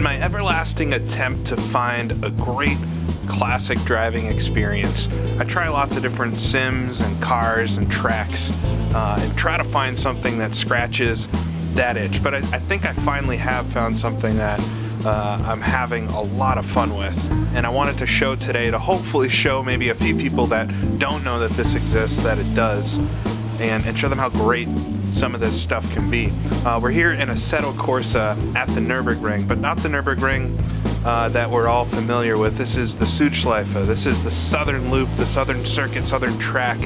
my everlasting attempt to find a great classic driving experience, I try lots of different sims and cars and tracks and try to find something that scratches that itch. But I think I finally have found something that I'm having a lot of fun with. And I wanted to show today to hopefully show maybe a few people that don't know that this exists, that it does, and show them how great some of this stuff can be. We're here in Assetto Corsa at the Nürburgring, but not the Nürburgring that we're all familiar with. This is the Sudschleife. This is the southern loop, the southern circuit, southern track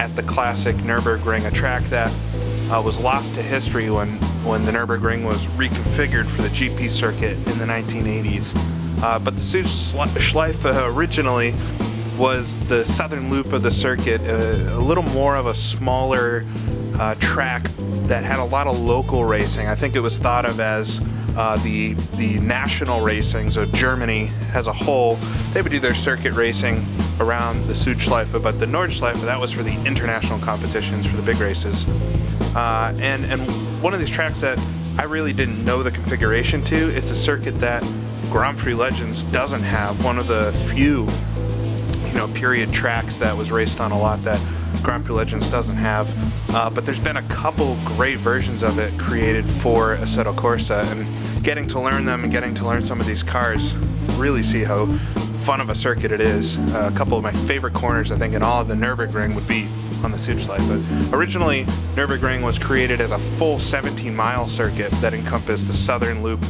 at the classic Nürburgring, a track that was lost to history when the Nürburgring was reconfigured for the GP circuit in the 1980s. But the Sudschleife originally was the southern loop of the circuit, a little more of a smaller track that had a lot of local racing. I think it was thought of as the national racing, so Germany as a whole, they would do their circuit racing around the Sudschleife, but the Nordschleife, that was for the international competitions, for the big races. And one of these tracks that I really didn't know the configuration to, it's a circuit that Grand Prix Legends doesn't have, one of the few period tracks that was raced on a lot that Grand Prix Legends doesn't have, but there's been a couple great versions of it created for Assetto Corsa, and getting to learn them and getting to learn some of these cars, really see how fun of a circuit it is. A couple of my favorite corners, I think, in all of the Nürburgring would be on the Sudschleife. Originally, Nürburgring was created as a full 17-mile circuit that encompassed the southern loop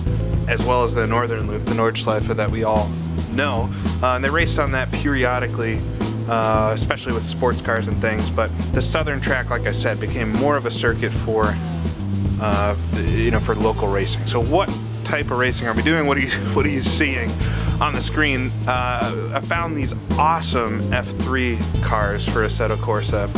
as well as the northern loop, the Nordschleife that we all know, and they raced on that periodically, especially with sports cars and things. But the southern track, like I said, became more of a circuit for for local racing. So what type of racing are we doing? What are you seeing on the screen? I found these awesome F3 cars for Assetto Corsa.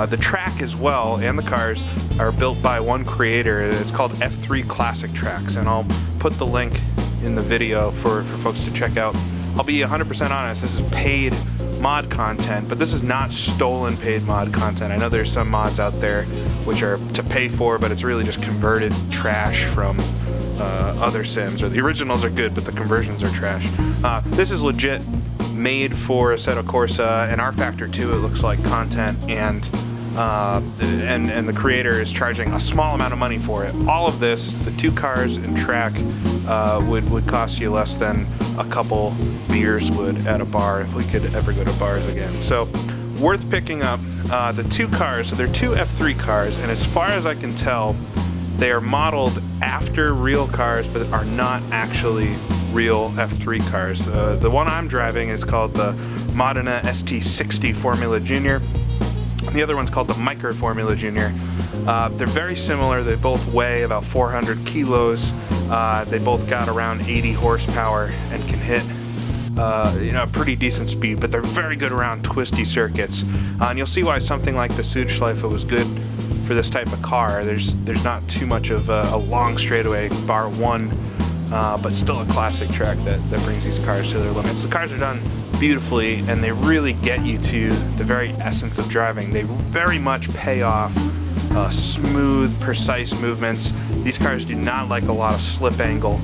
The track as well and the cars are built by one creator. It's called F3 Classic Tracks, and I'll put the link in the video for folks to check out. I'll be 100% honest, this is paid mod content, but this is not stolen paid mod content. I know there's some mods out there which are to pay for, but it's really just converted trash from other sims, or the originals are good, but the conversions are trash. This is legit made for Assetto Corsa and R-Factor 2, it looks like, content, and the creator is charging a small amount of money for it. All of this, the two cars and track, would cost you less than a couple beers would at a bar, if we could ever go to bars again. So worth picking up. The two cars, so they're two F3 cars, and as far as I can tell, they are modeled after real cars, but are not actually real F3 cars. The one I'm driving is called the Modena ST60 Formula Junior. The other one's called the Micro Formula Junior. They're very similar. They both weigh about 400 kilos. They both got around 80 horsepower and can hit a pretty decent speed, but they're very good around twisty circuits. And you'll see why something like the Sudschleife was good for this type of car. There's not too much of a long straightaway, bar one, but still a classic track that brings these cars to their limits. The cars are done beautifully, and they really get you to the very essence of driving. They very much pay off smooth, precise movements. These cars do not like a lot of slip angle.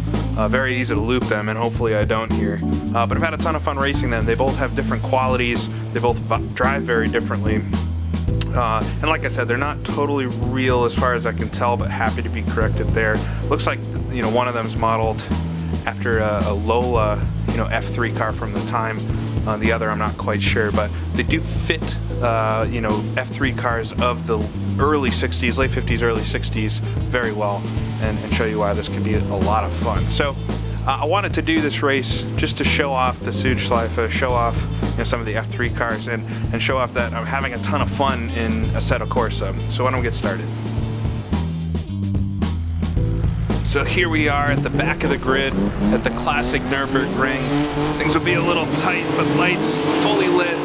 Very easy to loop them, and hopefully I don't here. But I've had a ton of fun racing them. They both have different qualities. They both drive very differently. And like I said, they're not totally real as far as I can tell, but happy to be corrected there. Looks like one of them's modeled after a Lola F3 car from the time. The other I'm not quite sure, but they do fit F3 cars of the early 60s, late 50s, early 60s very well, and show you why this could be a lot of fun. So I wanted to do this race just to show off the Sudschleife, show off some of the F3 cars, and show off that I'm having a ton of fun in Assetto Corsa. So why don't we get started? So here we are at the back of the grid at the classic Nürburgring. Things will be a little tight, but lights fully lit.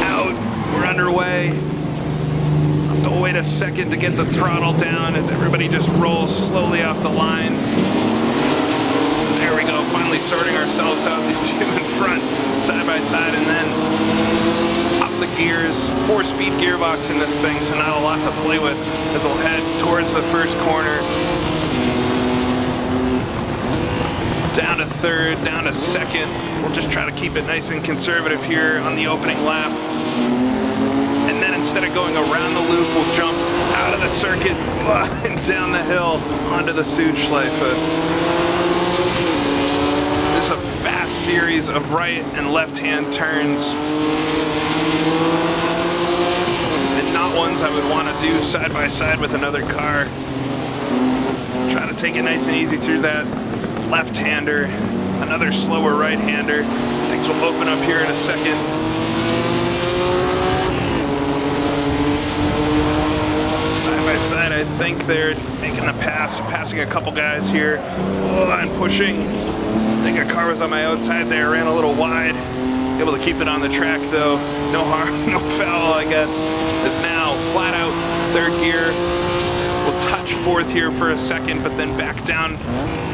Out, we're underway. I'll have to wait a second to get the throttle down as everybody just rolls slowly off the line. There we go, finally sorting ourselves out, these two in front, side by side, and then up the gears. 4-speed gearbox in this thing, so not a lot to play with as we'll head towards the first corner. down to third, down to second. We'll just try to keep it nice and conservative here on the opening lap. And then instead of going around the loop, we'll jump out of the circuit and down the hill onto the Sudschleife. This is a fast series of right and left-hand turns. And not ones I would want to do side by side with another car. Try to take it nice and easy through that left-hander, another slower right-hander. Things will open up here in a second. Side by side, I think they're making the pass, passing a couple guys here. Oh, I'm pushing. I think a car was on my outside there, ran a little wide. Able to keep it on the track though. No harm, no foul, I guess. It's now flat out third gear. We'll touch fourth here for a second, but then back down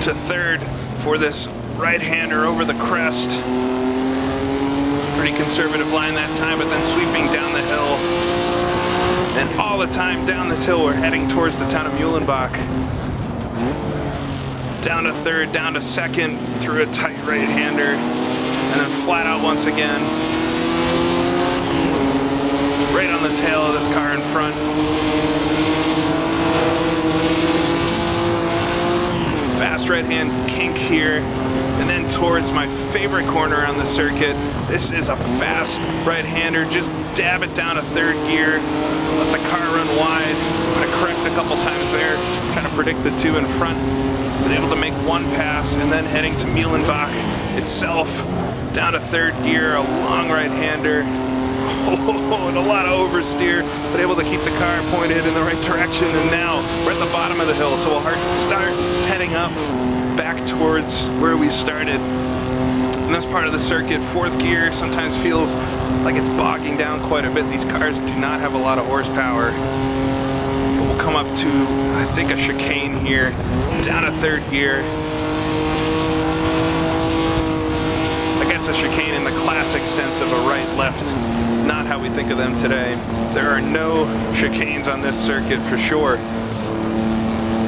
to third for this right-hander over the crest. Pretty conservative line that time, but then sweeping down the hill. And all the time down this hill, we're heading towards the town of Muhlenbach. Down to third, down to second, through a tight right-hander, and then flat out once again. Right on the tail of this car in front. Fast right-hand kink here, and then towards my favorite corner on the circuit. This is a fast right-hander. Just dab it down to third gear. Let the car run wide. I'm going to correct a couple times there, trying to predict the two in front. Been able to make one pass, and then heading to Muhlenbach itself. Down to third gear, a long right-hander. Oh, and a lot of oversteer, but able to keep the car pointed in the right direction. And now we're at the bottom of the hill, so we'll start heading up back towards where we started. In this part of the circuit, fourth gear sometimes feels like it's bogging down quite a bit. These cars do not have a lot of horsepower. But we'll come up to, I think, a chicane here, down to third gear. I guess a chicane in the classic sense of a right-left, not how we think of them today. There are no chicanes on this circuit for sure.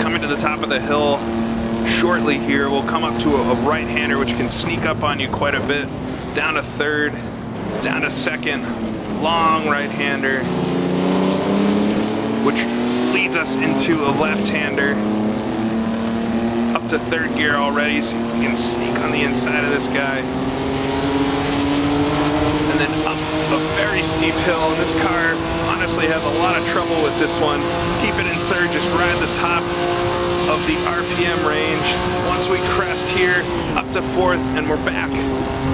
Coming to the top of the hill shortly here, we'll come up to a right-hander which can sneak up on you quite a bit. Down to third, down to second, long right-hander, which leads us into a left-hander. Up to third gear already, so we can sneak on the inside of this guy. And then up a very steep hill, and this car honestly has a lot of trouble with this one. Keep it in third, just ride the top of the RPM range. Once we crest here, up to fourth, and we're back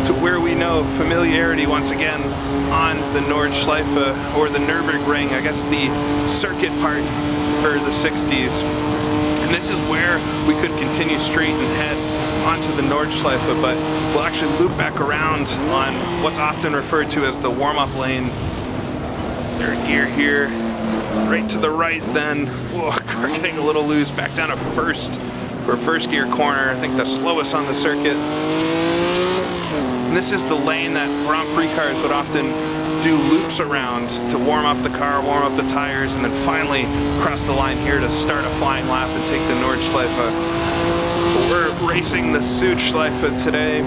to where we know familiarity once again on the Nordschleife, or the Nürburgring, I guess the circuit part for the 60s. And this is where we could continue straight and head onto the Nordschleife, but we'll actually loop back around on what's often referred to as the warm-up lane. Third gear here, right to the right then. Whoa, car getting a little loose, back down to first for a first gear corner, I think the slowest on the circuit. And this is the lane that Grand Prix cars would often do loops around to warm up the car, warm up the tires, and then finally cross the line here to start a flying lap and take the Nordschleife. We're racing the Sudschleife today.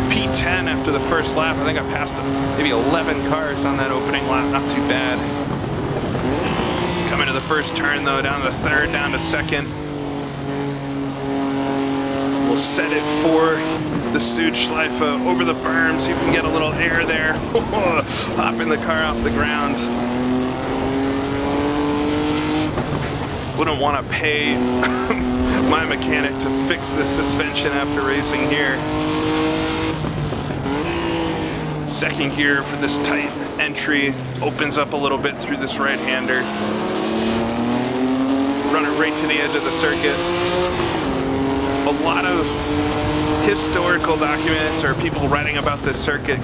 P10 after the first lap. I think I passed maybe 11 cars on that opening lap, not too bad. Coming to the first turn though, down to third, down to second. We'll set it for the Sudschleife over the berm, see if we can get a little air there. Hopping the car off the ground. Wouldn't want to pay my mechanic to fix this suspension after racing here. Second gear for this tight entry, opens up a little bit through this right-hander. Run it right to the edge of the circuit. A lot of historical documents or people writing about this circuit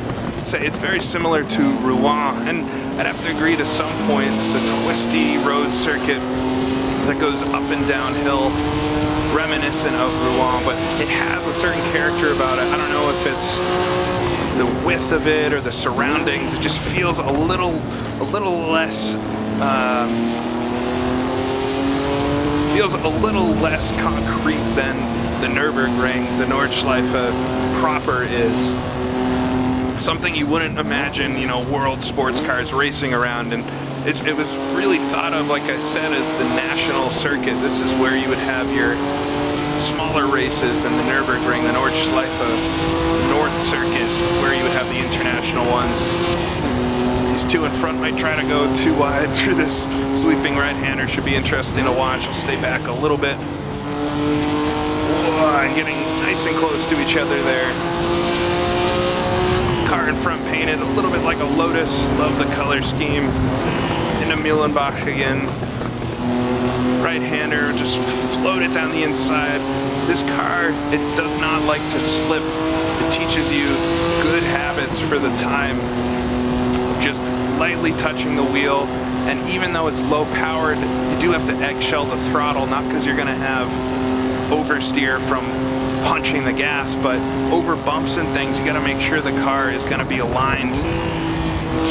say it's very similar to Rouen, and I'd have to agree to some point. It's a twisty road circuit that goes up and downhill, reminiscent of Rouen, but it has a certain character about it. I don't know if it's the width of it or the surroundings. It just feels a little less feels a little less concrete than the Nürburgring, the Nordschleife proper is. Something you wouldn't imagine, you know, world sports cars racing around, and it was really thought of, like I said, as the national circuit. This is where you would have your smaller races, and the Nürburgring, the Nordschleife North Circuit, where you would have the international ones. These two in front might try to go too wide through this sweeping right-hander. Should be interesting to watch. I'll stay back a little bit. Whoa, and getting nice and close to each other there. Car in front painted a little bit like a Lotus. Love the color scheme. Into Mühlenbach again. Right-hander, just float it down the inside. This car, it does not like to slip. It teaches you good habits for the time of just lightly touching the wheel. And even though it's low powered, you do have to eggshell the throttle, not because you're gonna have oversteer from punching the gas, but over bumps and things, you gotta make sure the car is gonna be aligned.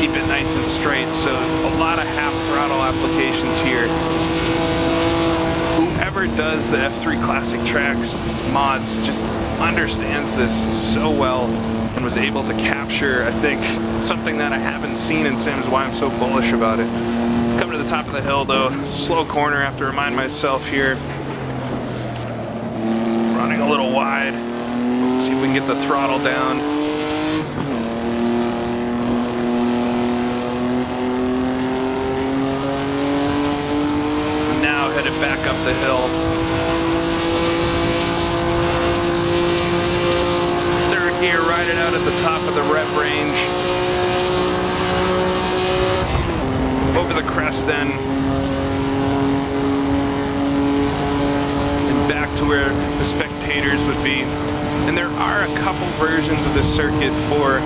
Keep it nice and straight. So a lot of half throttle applications here. Whoever does the F3 Classic Tracks mods just understands this so well and was able to capture, I think, something that I haven't seen in Sims, why I'm so bullish about it. Coming to the top of the hill though, slow corner, I have to remind myself here. Running a little wide. Let's see if we can get the throttle down. Now headed back up the hill. Third gear, ride it out at the top of the rev range. Over the crest then. Back to where the spectators would be. And there are a couple versions of this circuit for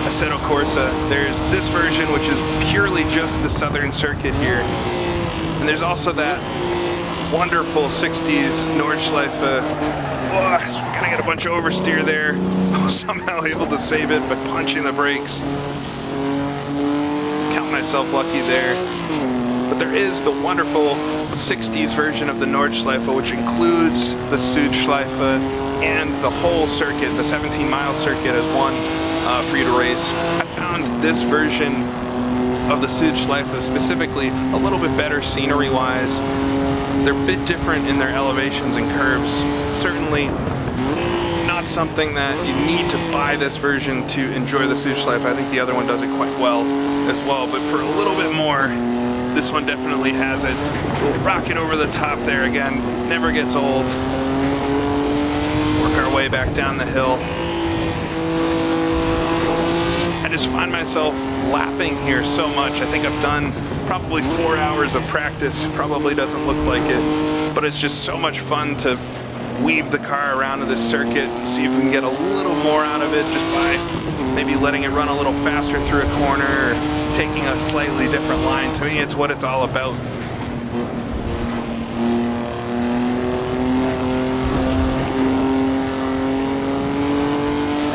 Assetto Corsa. There's this version, which is purely just the southern circuit here. And there's also that wonderful 60s Nordschleife. Oh, gonna get a bunch of oversteer there. Somehow able to save it by punching the brakes. Count myself lucky there. But there is the wonderful 60s version of the Nordschleife, which includes the Sudschleife and the whole circuit, the 17-mile circuit as one for you to race. I found this version of the Sudschleife specifically a little bit better scenery-wise. They're a bit different in their elevations and curves. Certainly not something that you need to buy this version to enjoy the Sudschleife. I think the other one does it quite well as well, but for a little bit more, this one definitely has it. We'll rock it over the top there again. Never gets old. Work our way back down the hill. I just find myself lapping here so much. I think I've done probably 4 hours of practice. Probably doesn't look like it, but it's just so much fun to weave the car around to this circuit and see if we can get a little more out of it just by maybe letting it run a little faster through a corner or taking a slightly different line. To me, it's what it's all about.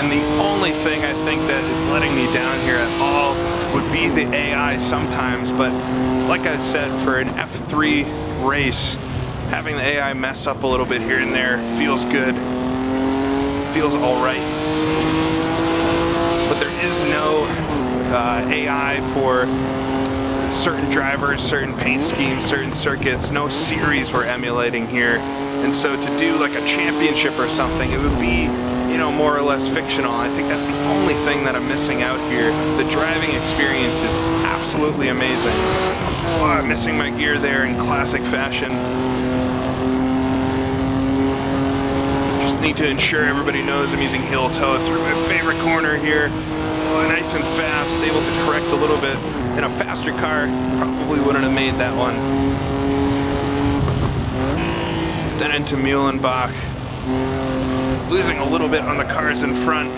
And the only thing I think that is letting me down here at all would be the AI sometimes, but like I said, for an F3 race, having the AI mess up a little bit here and there feels good, feels alright. But there is no AI for certain drivers, certain paint schemes, certain circuits, no series we're emulating here. And so to do like a championship or something, it would be, you know, more or less fictional. I think that's the only thing that I'm missing out here. The driving experience is absolutely amazing. Oh, I'm missing my gear there in classic fashion. Just need to ensure everybody knows I'm using heel toe through my favorite corner here. Oh, nice and fast, able to correct a little bit. In a faster car, probably wouldn't have made that one. Then into Mühlenbach. Losing a little bit on the cars in front.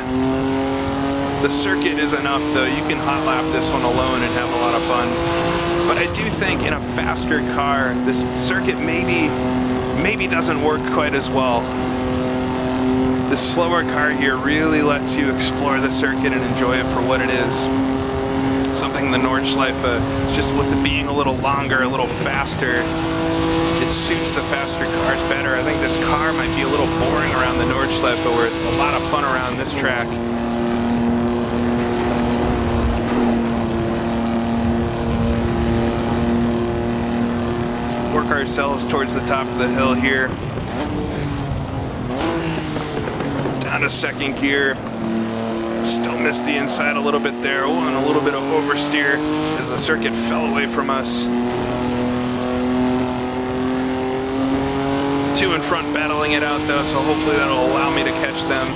The circuit is enough though. You can hot lap this one alone and have a lot of fun. But I do think in a faster car, this circuit maybe doesn't work quite as well. The slower car here really lets you explore the circuit and enjoy it for what it is. Something the Nordschleife, just with it being a little longer, a little faster, it suits the faster cars better. I think this car might be a little boring around the Sudschleife, where it's a lot of fun around this track. Work ourselves towards the top of the hill here. Down to second gear. Still missed the inside a little bit there. Oh, and a little bit of oversteer as the circuit fell away from us. Two in front battling it out though, so hopefully that'll allow me to catch them.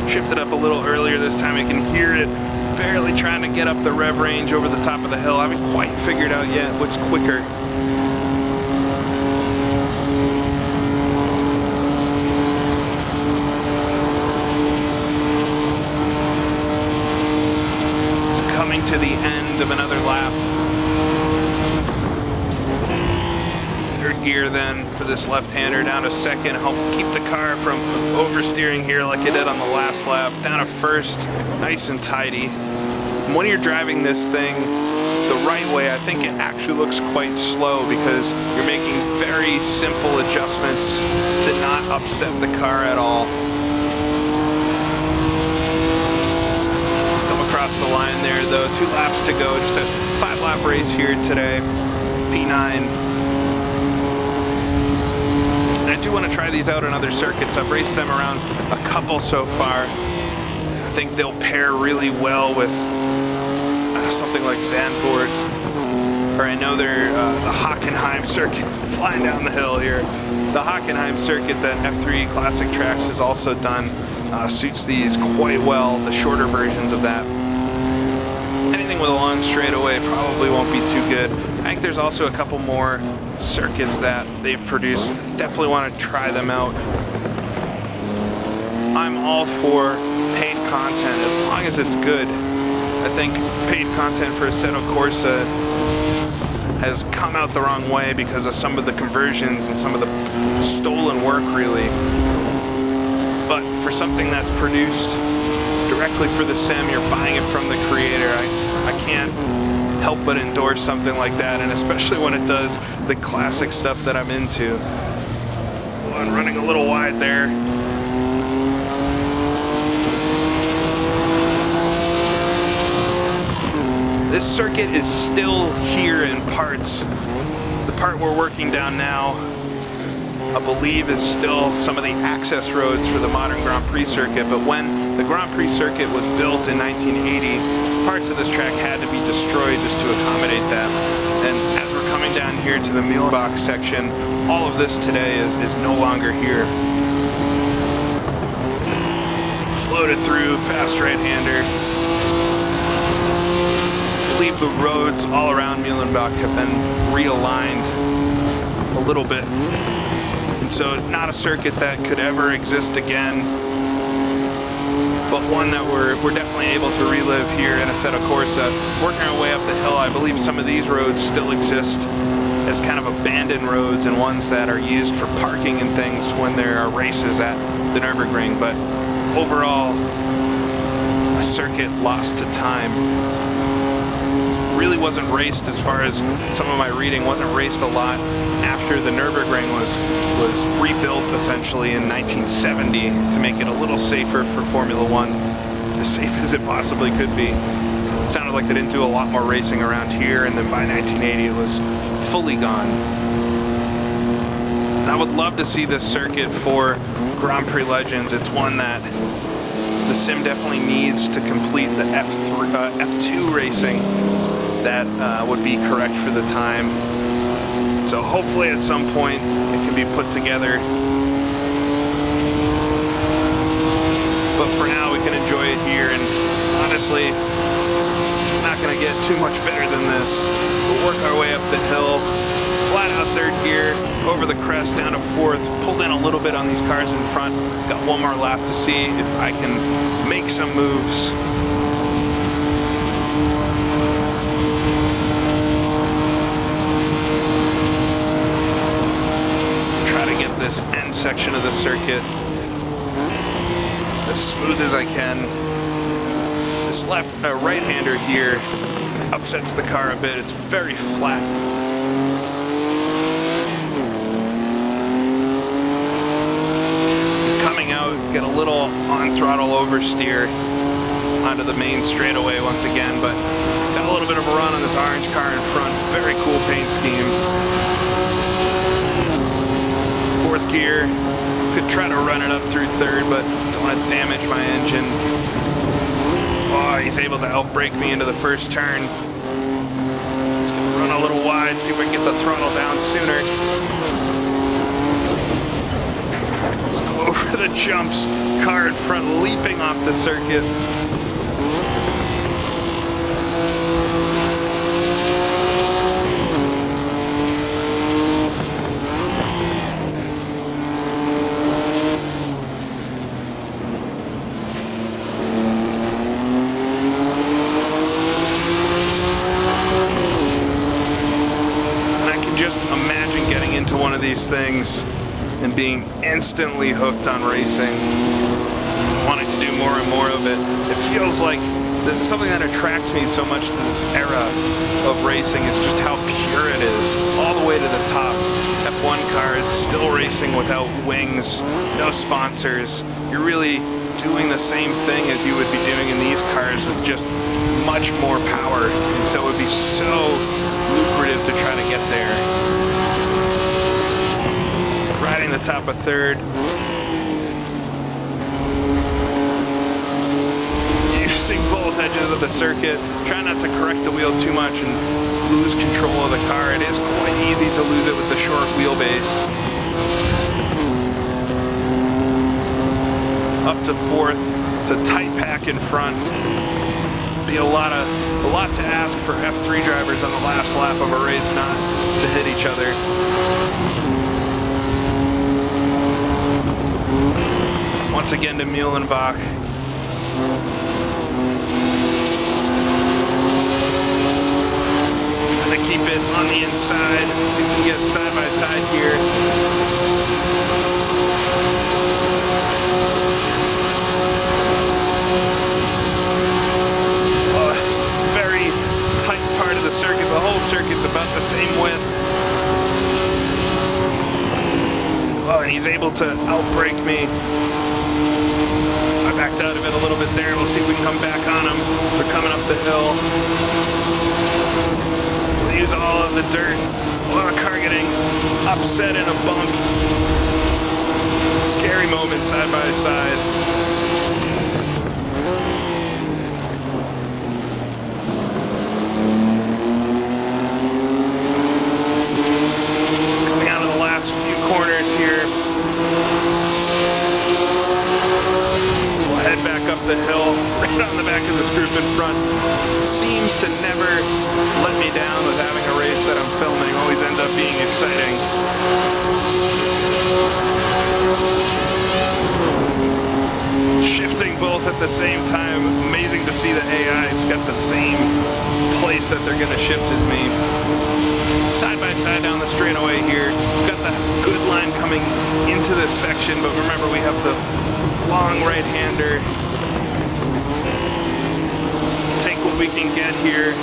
Shifted up a little earlier this time. I can hear it barely trying to get up the rev range over the top of the hill. I haven't quite figured out yet which quicker. Coming to the end of another lap. Third gear then for this left-hander, down to second. Help keep the car from oversteering here like it did on the last lap. Down to first, nice and tidy. And when you're driving this thing the right way, I think it actually looks quite slow because you're making very simple adjustments to not upset the car at all. Across the line there though, 2 laps to go, just a 5-lap race here today, P9. And I do want to try these out on other circuits. I've raced them around a couple so far. I think they'll pair really well with something like Zandvoort, or I know they're the Hockenheim circuit, flying down the hill here. The Hockenheim circuit that F3 Classic Tracks has also done suits these quite well, the shorter versions of that. Anything with a long straightaway probably won't be too good. I think there's also a couple more circuits that they've produced. Definitely want to try them out. I'm all for paid content as long as it's good. I think paid content for Assetto Corsa has come out the wrong way because of some of the conversions and some of the stolen work really. But for something that's produced directly for the sim, you're buying it from the creator. I can't help but endorse something like that, and especially when it does the classic stuff that I'm into. Oh, I'm running a little wide there. This circuit is still here in parts. The part we're working down now, I believe, is still some of the access roads for the modern Grand Prix circuit, but when the Grand Prix circuit was built in 1980, parts of this track had to be destroyed just to accommodate that. And as we're coming down here to the Mühlbach section, all of this today is no longer here. Floated through, fast right-hander. I believe the roads all around Mühlbach have been realigned a little bit. So not a circuit that could ever exist again, but one that we're definitely able to relive here in Assetto Corsa. Working our way up the hill, I believe some of these roads still exist as kind of abandoned roads and ones that are used for parking and things when there are races at the Nürburgring, but overall, a circuit lost to time. Really wasn't raced, as far as some of my reading, wasn't raced a lot after the Nürburgring was rebuilt essentially in 1970 to make it a little safer for Formula One, as safe as it possibly could be. It sounded like they didn't do a lot more racing around here, and then by 1980 it was fully gone. And I would love to see this circuit for Grand Prix Legends. It's one that the sim definitely needs to complete the F2 racing that would be correct for the time. So hopefully at some point it can be put together. But for now we can enjoy it here, and honestly, it's not going to get too much better than this. We'll work our way up the hill, flat out third gear, over the crest, down to fourth, pulled in a little bit on these cars in front. Got one more lap to see if I can make some moves. This end section of the circuit as smooth as I can. This right-hander here upsets the car a bit. It's very flat. Coming out, get a little on throttle oversteer onto the main straightaway once again, but got a little bit of a run on this orange car in front. Very cool paint scheme. Fourth gear. Could try to run it up through third, but don't want to damage my engine. Oh, he's able to outbrake me into the first turn. Just gonna run a little wide, see if we can get the throttle down sooner. Let's go over the jumps. Car in front leaping off the circuit. Just imagine getting into one of these things and being instantly hooked on racing, wanting to do more and more of it. It feels like something that attracts me so much to this era of racing is just how pure it is, all the way to the top. F1 cars still racing without wings, no sponsors. You're really doing the same thing as you would be doing in these cars with just much more power, and so it would be so lucrative to try to get there. Riding the top of third. Using both edges of the circuit. Try not to correct the wheel too much and lose control of the car. It is quite easy to lose it with the short wheelbase. Up to fourth. It's a tight pack in front. Be a lot to ask for F3 drivers on the last lap of a race not to hit each other. Once again to Muhlenbach. Trying to keep it on the inside. See if we can get side by side here. Circuit, the whole circuit's about the same width. Oh, and he's able to outbrake me. I backed out of it a little bit there. We'll see if we can come back on him. So coming up the hill. We'll use all of the dirt. Oh, the car getting upset in a bump. Scary moment side by side. Corners here. We'll head back up the hill, right on the back of this group in front. Seems to never let me down with having a race that I'm filming. Always ends up being exciting. Shifting both at the same time. Amazing to see the AI's got the same place that they're going to shift as me. Side by side down the straightaway here. We've got the good line coming into this section, but remember we have the long right-hander. Take what we can get here.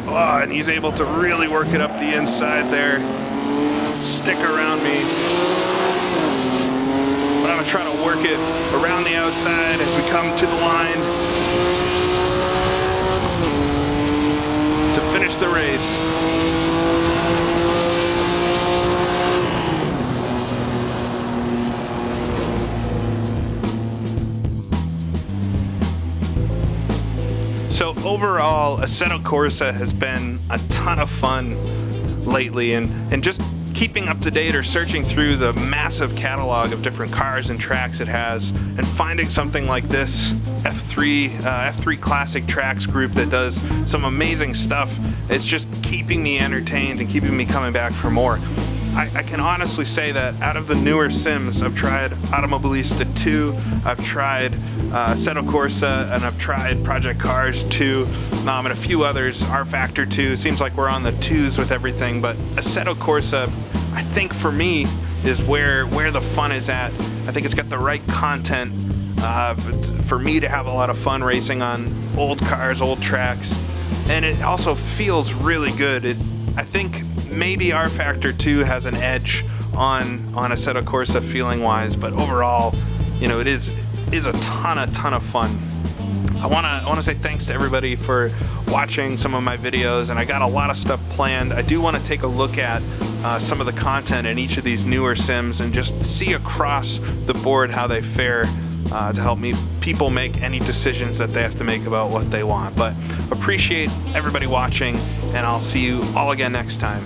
Oh, and he's able to really work it up the inside there. Stick around me. But I'm gonna try to work it around the outside as we come to the line. Finish the race. So overall, Assetto Corsa has been a ton of fun lately, and just keeping up to date or searching through the massive catalog of different cars and tracks it has, and finding something like this F3 Classic Tracks group that does some amazing stuff. It's just keeping me entertained and keeping me coming back for more. I can honestly say that out of the newer sims, I've tried Automobilista 2, I've tried Assetto Corsa, and I've tried Project Cars 2, and a few others, R-Factor 2. Seems like we're on the 2s with everything, but Assetto Corsa, I think for me, is where the fun is at. I think it's got the right content. but for me to have a lot of fun racing on old cars, old tracks, and it also feels really good. I think maybe R Factor 2 has an edge on Assetto Corsa feeling wise, but overall, you know, it is a ton of fun. I wanna say thanks to everybody for watching some of my videos, and I got a lot of stuff planned. I do want to take a look at some of the content in each of these newer sims and just see across the board how they fare to help people make any decisions that they have to make about what they want. But appreciate everybody watching, and I'll see you all again next time.